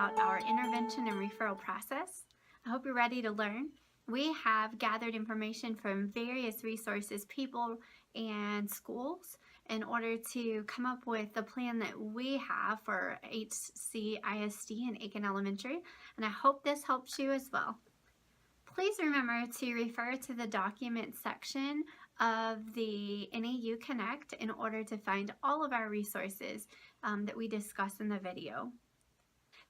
about our intervention and referral process. I hope you're ready to learn. We have gathered information from various resources, people, and schools in order to come up with the plan that we have for HC, ISD, and Aiken Elementary, and I hope this helps you as well. Please remember to refer to the document section of the NAU Connect in order to find all of our resources that we discuss in the video.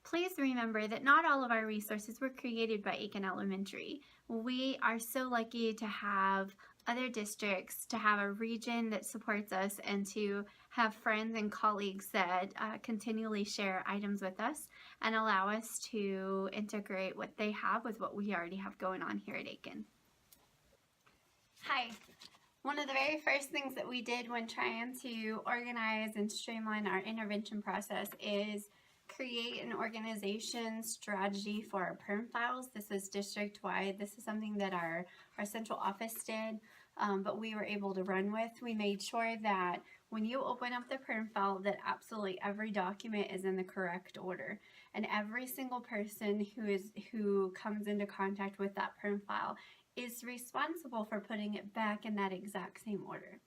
Please remember that not all of our resources were created by Aiken Elementary. We are so lucky to have other districts, to have a region that supports us, and to have friends and colleagues that continually share items with us and allow us to integrate what they have with what we already have going on here at Aiken. Hi. One of the very first things that we did when trying to organize and streamline our intervention process is create an organization strategy for our perm files. This is district-wide. This is something that our central office did, but we were able to run with. We made sure that when you open up the perm file that absolutely every document is in the correct order, and every single person who comes into contact with that perm file is responsible for putting it back in that exact same order.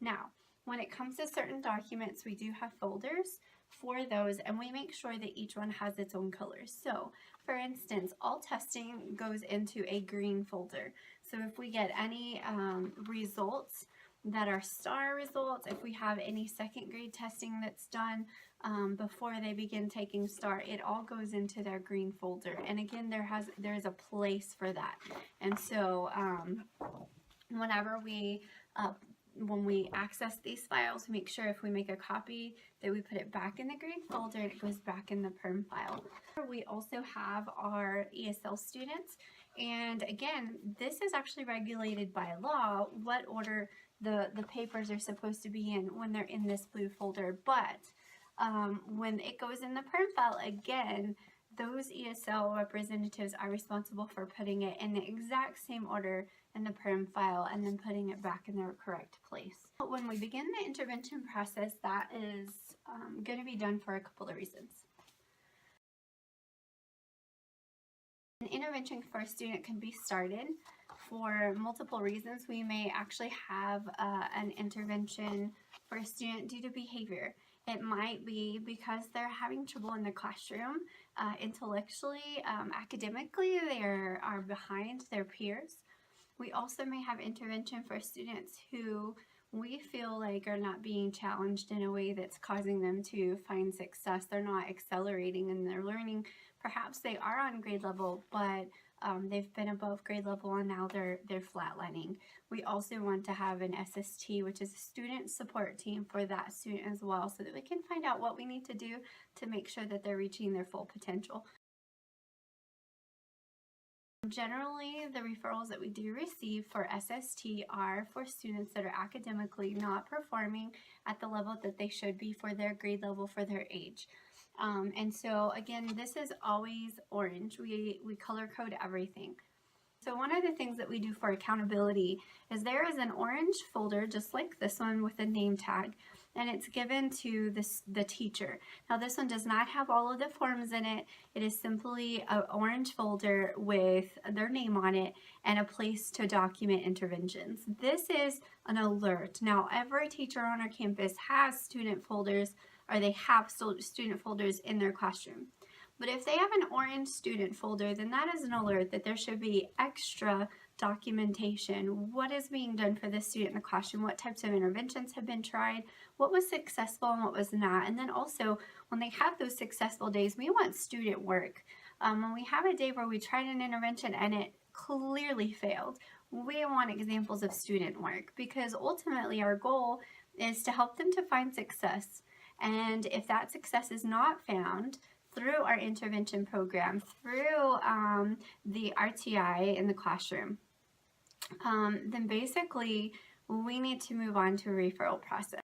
Now, when it comes to certain documents, we do have folders for those, and we make sure that each one has its own colors. So, for instance, all testing goes into a green folder. So if we get any results that are star results, if we have any second grade testing that's done before they begin taking star, it all goes into their green folder. And again, there's a place for that. And so whenever when we access these files, make sure if we make a copy that we put it back in the green folder and it goes back in the perm file. We also have our ESL students, and again, this is actually regulated by law what order the papers are supposed to be in when they're in this blue folder, but when it goes in the perm file, again, those ESL representatives are responsible for putting it in the exact same order in the perm file and then putting it back in their correct place. When we begin the intervention process, that is going to be done for a couple of reasons. An intervention for a student can be started for multiple reasons. We may actually have an intervention for a student due to behavior. It might be because they're having trouble in the classroom, intellectually, academically, they are behind their peers. We also may have intervention for students who we feel like are not being challenged in a way that's causing them to find success. They're not accelerating in their learning. Perhaps they are on grade level, but they've been above grade level and now they're flatlining. We also want to have an SST, which is a student support team for that student as well, so that we can find out what we need to do to make sure that they're reaching their full potential. Generally, the referrals that we do receive for SST are for students that are academically not performing at the level that they should be for their grade level, for their age. And so again, this is always orange. We color code everything. So one of the things that we do for accountability is there is an orange folder just like this one with a name tag, and it's given to the teacher. Now this one does not have all of the forms in it. It is simply an orange folder with their name on it and a place to document interventions. This is an alert. Now every teacher on our campus has student folders, or they have student folders in their classroom. But if they have an orange student folder, then that is an alert that there should be extra documentation. What is being done for this student in the classroom? What types of interventions have been tried? What was successful and what was not? And then also, when they have those successful days, we want student work. When we have a day where we tried an intervention and it clearly failed, we want examples of student work, because ultimately our goal is to help them to find success. And if that success is not found through our intervention program, through the RTI in the classroom, then basically we need to move on to a referral process.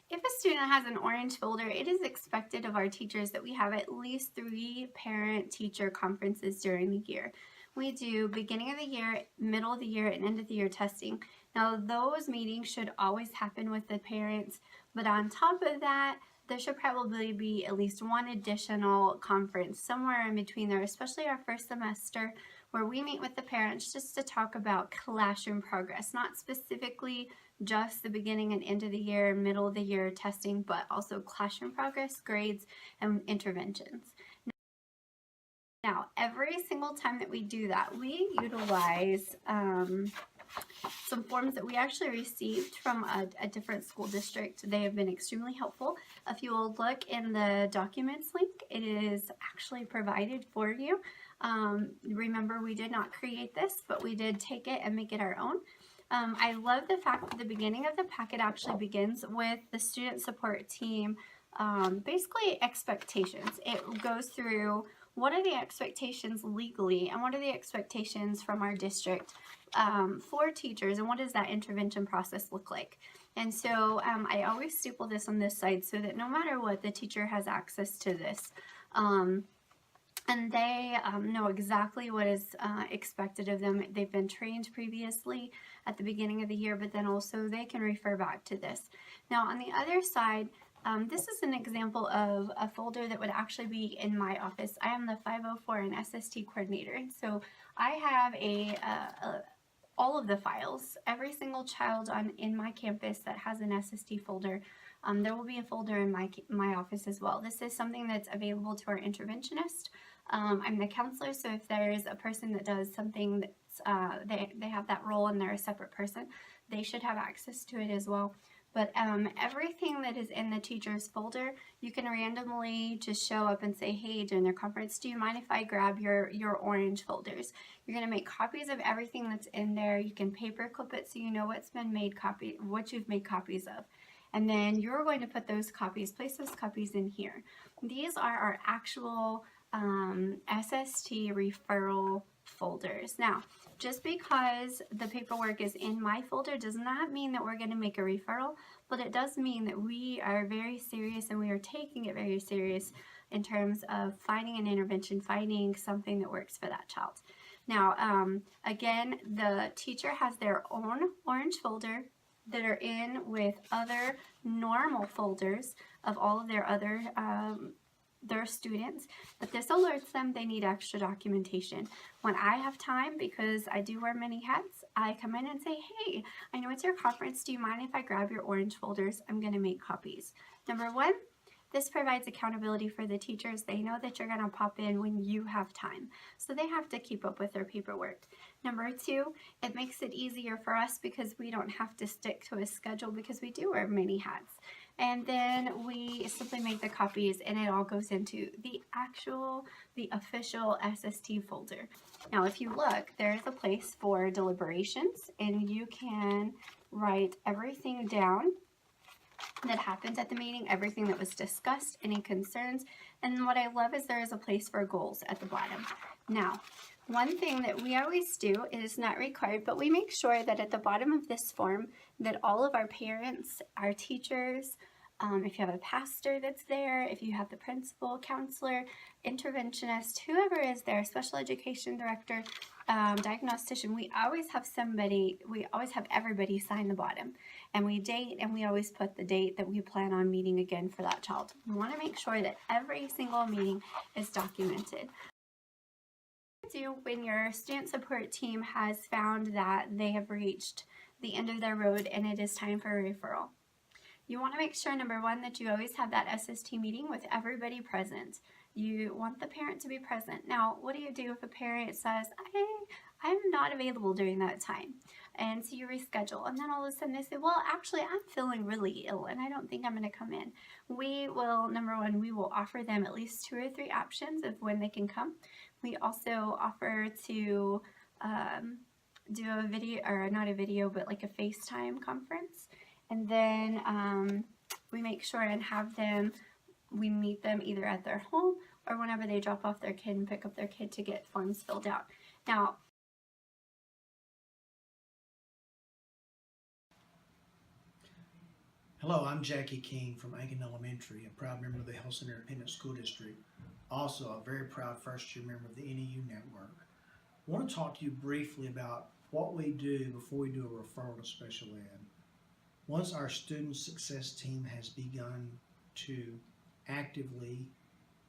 If a student has an orange folder, it is expected of our teachers that we have at least 3 parent-teacher conferences during the year. We do beginning of the year, middle of the year, and end of the year testing. Now those meetings should always happen with the parents, but on top of that, there should probably be at least one additional conference somewhere in between there, especially our first semester, where we meet with the parents just to talk about classroom progress, not specifically just the beginning and end of the year, middle of the year testing, but also classroom progress, grades, and interventions. Now, every single time that we do that, we utilize some forms that we actually received from a different school district. They have been extremely helpful. If you will look in the documents link, it is actually provided for you. Remember, we did not create this, but we did take it and make it our own. I love the fact that the beginning of the packet actually begins with the student support team, basically expectations. It goes through what are the expectations legally and what are the expectations from our district for teachers, and what does that intervention process look like. And so I always staple this on this side so that no matter what, the teacher has access to this. And they know exactly what is expected of them. They've been trained previously at the beginning of the year, but then also they can refer back to this. Now on the other side, this is an example of a folder that would actually be in my office. I am the 504 and SST coordinator, and so I have all of the files. Every single child in my campus that has an SST folder, there will be a folder in my office as well. This is something that's available to our interventionist. I'm the counselor, so if there's a person that does something that's, they have that role and they're a separate person, they should have access to it as well. But everything that is in the teacher's folder, you can randomly just show up and say, hey, during their conference, do you mind if I grab your orange folders? You're going to make copies of everything that's in there. You can paper clip it so you know what you've made copies of. And then you're going to put those copies, place those copies in here. These are our actual SST referral folders. Now, just because the paperwork is in my folder does not mean that we're going to make a referral, but it does mean that we are very serious and we are taking it very serious in terms of finding an intervention, finding something that works for that child. Now, again, the teacher has their own orange folder that are in with other normal folders of all of their other their students, but this alerts them they need extra documentation. When I have time, because I do wear many hats, I come in and say, hey, I know it's your conference, do you mind if I grab your orange folders? I'm going to make copies. Number one, this provides accountability for the teachers. They know that you're going to pop in when you have time, so they have to keep up with their paperwork. Number two, it makes it easier for us because we don't have to stick to a schedule because we do wear many hats. And then we simply make the copies and it all goes into the official SST folder. Now, if you look, there's a place for deliberations and you can write everything down that happened at the meeting, everything that was discussed, any concerns. And what I love is there is a place for goals at the bottom. Now, one thing that we always do, it is not required, but we make sure that at the bottom of this form that all of our parents, our teachers, if you have a pastor that's there, if you have the principal, counselor, interventionist, whoever is there, special education director, diagnostician, we always have everybody sign the bottom. And we date, and we always put the date that we plan on meeting again for that child. We want to make sure that every single meeting is documented. Do when your student support team has found that they have reached the end of their road and it is time for a referral. You want to make sure, number one, that you always have that SST meeting with everybody present. You want the parent to be present. Now, what do you do if a parent says, I'm not available during that time? And so you reschedule, and then all of a sudden they say, well, actually, I'm feeling really ill and I don't think I'm going to come in. We will, number one, we will offer them at least 2 or 3 options of when they can come. We also offer to do a video, or not a video, but like a FaceTime conference. And then we make sure and have them, we meet them either at their home or whenever they drop off their kid and pick up their kid to get forms filled out. Now, hello, I'm Jackie King from Aiken Elementary, a proud member of the Health Center Independent School District, also a very proud first-year member of the NEU network. I want to talk to you briefly about what we do before we do a referral to special ed. Once our student success team has begun to actively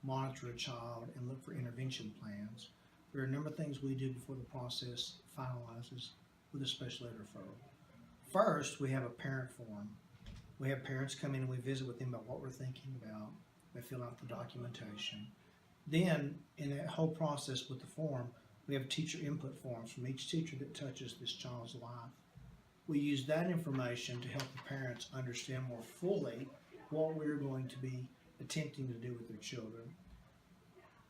monitor a child and look for intervention plans, there are a number of things we do before the process finalizes with a special ed referral. First, we have a parent forum. We have parents come in and we visit with them about what we're thinking about. They fill out the documentation. Then, in that whole process with the form, we have teacher input forms from each teacher that touches this child's life. We use that information to help the parents understand more fully what we're going to be attempting to do with their children.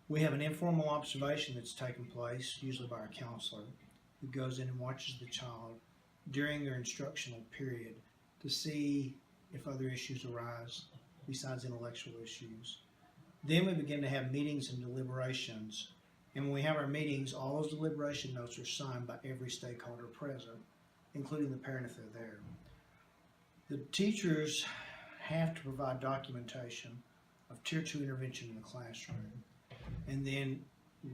We have an informal observation that's taken place, usually by our counselor, who goes in and watches the child during their instructional period to see if other issues arise besides intellectual issues. Then we begin to have meetings and deliberations. And when we have our meetings, all those deliberation notes are signed by every stakeholder present, including the parent if they're there. The teachers have to provide documentation of Tier 2 intervention in the classroom. And then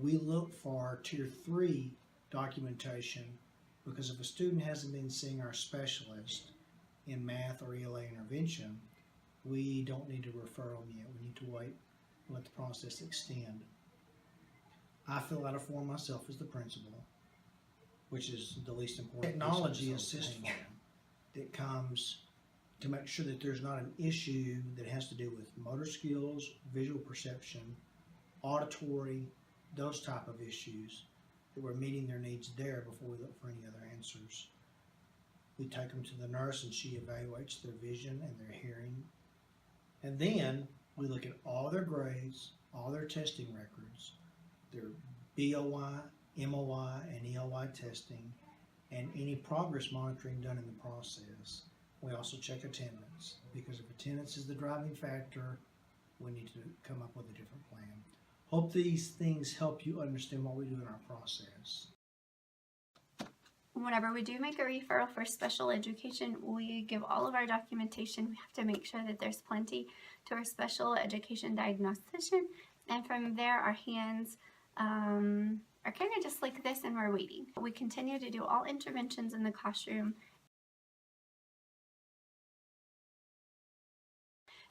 we look for Tier 3 documentation, because if a student hasn't been seeing our specialist in math or ELA intervention, we don't need to refer them yet. We need to wait and let the process extend. I fill out a form myself as the principal, which is the least important. Technology assist form that comes to make sure that there's not an issue that has to do with motor skills, visual perception, auditory, those type of issues, that we're meeting their needs there before we look for any other answers. We take them to the nurse and she evaluates their vision and their hearing. And then we look at all their grades, all their testing records, their BOI, MOI, and EOI testing, and any progress monitoring done in the process. We also check attendance, because if attendance is the driving factor, we need to come up with a different plan. Hope these things help you understand what we do in our process. Whenever we do make a referral for special education, we give all of our documentation. We have to make sure that there's plenty to our special education diagnostician, and from there our hands are kind of just like this, and we're waiting. We continue to do all interventions in the classroom.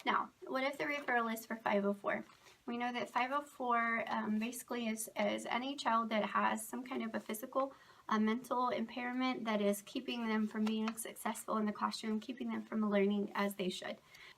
Now, what if the referral is for 504? We know that 504 basically is any child that has some kind of a physical, mental impairment that is keeping them from being successful in the classroom, keeping them from learning as they should.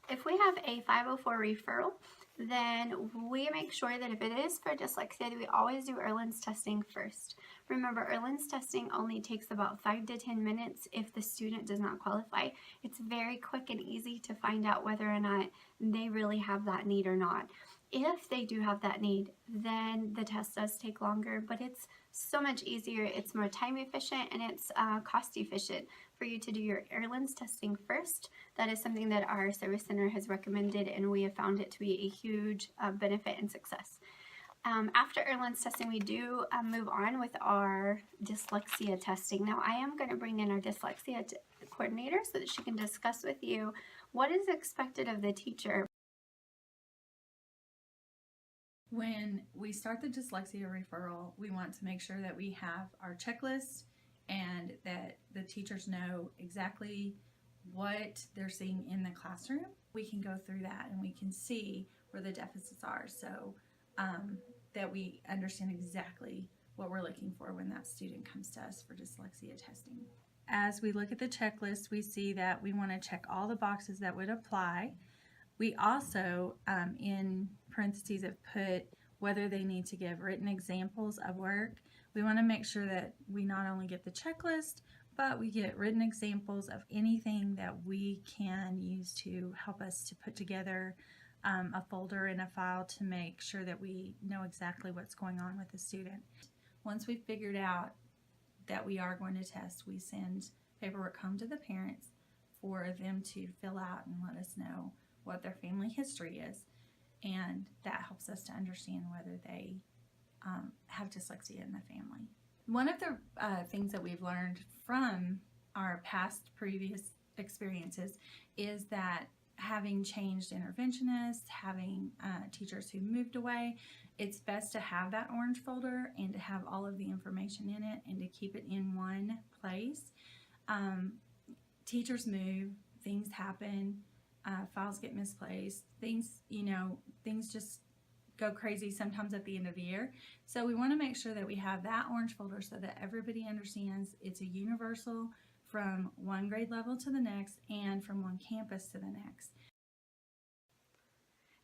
If we have a 504 referral, then we make sure that if it is for dyslexia, we always do Erland's testing first. Remember, Erland's testing only takes about 5 to 10 minutes if the student does not qualify. It's very quick and easy to find out whether or not they really have that need or not. If they do have that need, then the test does take longer, but it's so much easier, it's more time efficient, and it's cost efficient for you to do your Erland's testing first. That is something that our service center has recommended, and we have found it to be a huge benefit and success. After Erland's testing, we do move on with our dyslexia testing. Now, I am going to bring in our dyslexia coordinator so that she can discuss with you what is expected of the teacher. When we start the dyslexia referral, we want to make sure that we have our checklist and that the teachers know exactly what they're seeing in the classroom. We can go through that and we can see where the deficits are, so that we understand exactly what we're looking for when that student comes to us for dyslexia testing. As we look at the checklist, we see that we want to check all the boxes that would apply. We also, in parentheses, have put whether they need to give written examples of work. We want to make sure that we not only get the checklist, but we get written examples of anything that we can use to help us to put together a folder and a file to make sure that we know exactly what's going on with the student. Once we've figured out that we are going to test, we send paperwork home to the parents for them to fill out and let us know what their family history is, and that helps us to understand whether they have dyslexia in the family. One of the things that we've learned from our previous experiences is that having changed interventionists, having teachers who moved away, it's best to have that orange folder and to have all of the information in it and to keep it in one place. Teachers move, things happen. files get misplaced, things just go crazy sometimes at the end of the year. So we want to make sure that we have that orange folder so that everybody understands it's a universal from one grade level to the next and from one campus to the next.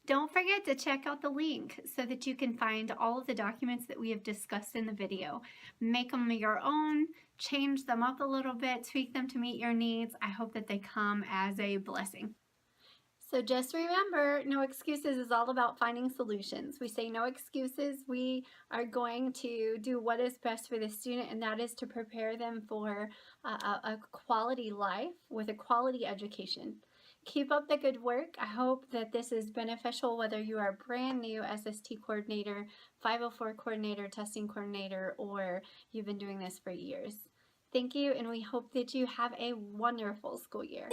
Don't forget to check out the link so that you can find all of the documents that we have discussed in the video. Make them your own, change them up a little bit, tweak them to meet your needs. I hope that they come as a blessing. So just remember, No Excuses is all about finding solutions. We say no excuses. We are going to do what is best for the student, and that is to prepare them for a quality life with a quality education. Keep up the good work. I hope that this is beneficial whether you are a brand new SST coordinator, 504 coordinator, testing coordinator, or you've been doing this for years. Thank you, and we hope that you have a wonderful school year.